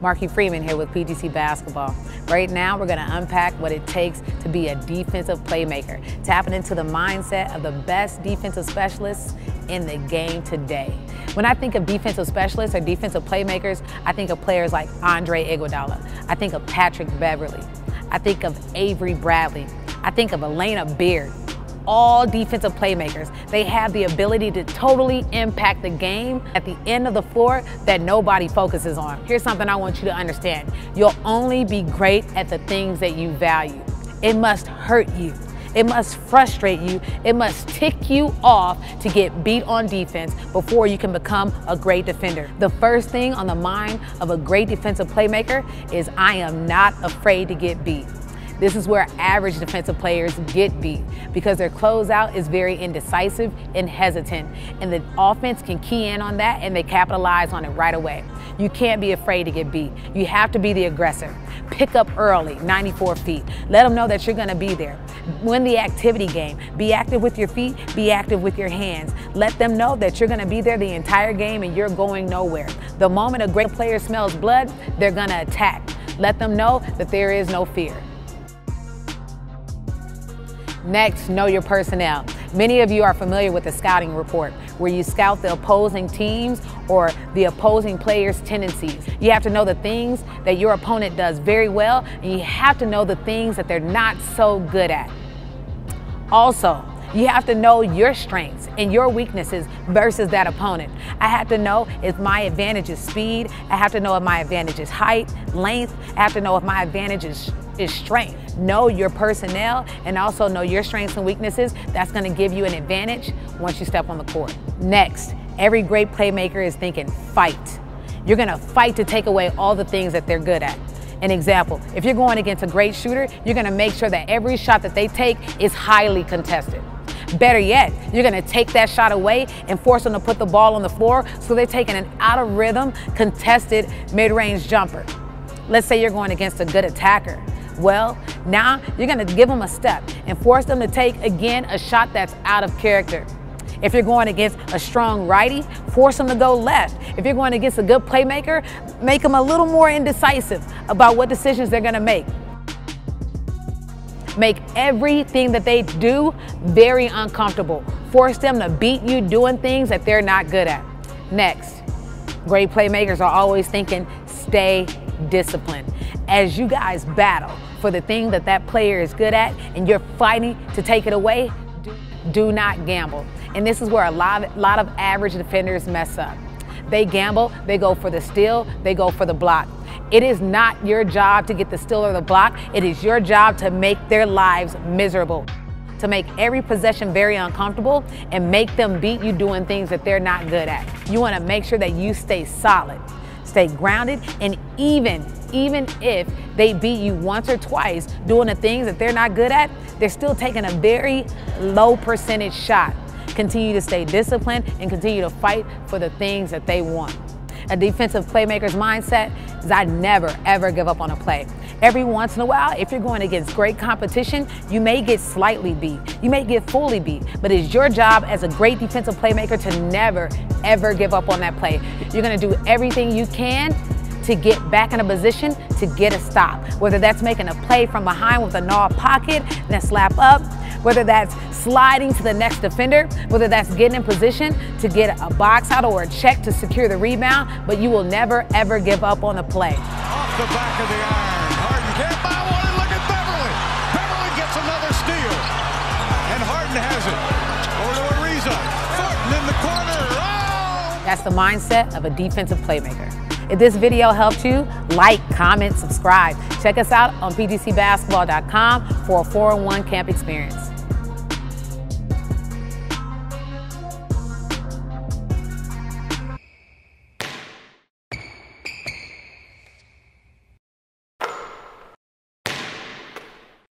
Marke Freeman here with PGC Basketball. Right now, we're going to unpack what it takes to be a defensive playmaker, tapping into the mindset of the best defensive specialists in the game today. When I think of defensive specialists or defensive playmakers, I think of players like Andre Iguodala. I think of Patrick Beverley. I think of Avery Bradley. I think of Elena Beard. All defensive playmakers. They have the ability to totally impact the game at the end of the floor that nobody focuses on. Here's something I want you to understand. You'll only be great at the things that you value. It must hurt you. It must frustrate you. It must tick you off to get beat on defense before you can become a great defender. The first thing on the mind of a great defensive playmaker is I am not afraid to get beat. This is where average defensive players get beat because their closeout is very indecisive and hesitant, and the offense can key in on that and they capitalize on it right away. You can't be afraid to get beat. You have to be the aggressor. Pick up early, 94 feet. Let them know that you're gonna be there. Win the activity game. Be active with your feet, be active with your hands. Let them know that you're gonna be there the entire game and you're going nowhere. The moment a great player smells blood, they're gonna attack. Let them know that there is no fear. Next, know your personnel. Many of you are familiar with the scouting report, where you scout the opposing teams or the opposing players' tendencies. You have to know the things that your opponent does very well, and you have to know the things that they're not so good at. Also, you have to know your strengths and your weaknesses versus that opponent. I have to know if my advantage is speed. I have to know if my advantage is height, length. I have to know if my advantage is strength. Know your personnel and also know your strengths and weaknesses. That's going to give you an advantage once you step on the court. Next, every great playmaker is thinking fight. You're going to fight to take away all the things that they're good at. An example, if you're going against a great shooter, you're going to make sure that every shot that they take is highly contested. Better yet, you're going to take that shot away and force them to put the ball on the floor so they're taking an out-of-rhythm, contested mid-range jumper. Let's say you're going against a good attacker. Well, now you're going to give them a step and force them to take, again, a shot that's out of character. If you're going against a strong righty, force them to go left. If you're going against a good playmaker, make them a little more indecisive about what decisions they're going to make. Make everything that they do very uncomfortable. Force them to beat you doing things that they're not good at. Next, great playmakers are always thinking, stay disciplined. As you guys battle for the thing that that player is good at and you're fighting to take it away, do not gamble. And this is where a lot of average defenders mess up. They gamble, they go for the steal, they go for the block. It is not your job to get the steal or the block. It is your job to make their lives miserable, to make every possession very uncomfortable and make them beat you doing things that they're not good at. You want to make sure that you stay solid, stay grounded, and even if they beat you once or twice doing the things that they're not good at, they're still taking a very low percentage shot. Continue to stay disciplined and continue to fight for the things that they want. A defensive playmaker's mindset is I never, ever give up on a play. Every once in a while, if you're going against great competition, you may get slightly beat. You may get fully beat, but it's your job as a great defensive playmaker to never, ever give up on that play. You're gonna do everything you can to get back in a position to get a stop. Whether that's making a play from behind with a gnaw pocket and a slap up, whether that's sliding to the next defender, whether that's getting in position to get a box out or a check to secure the rebound, but you will never, ever give up on the play. Off the back of the iron. Harden can't buy one, and look at Beverley. Beverley gets another steal. And Harden has it. Over to Ariza. Thornton in the corner. Oh! That's the mindset of a defensive playmaker. If this video helped you, like, comment, subscribe. Check us out on pgcbasketball.com for a 4-on-1 camp experience.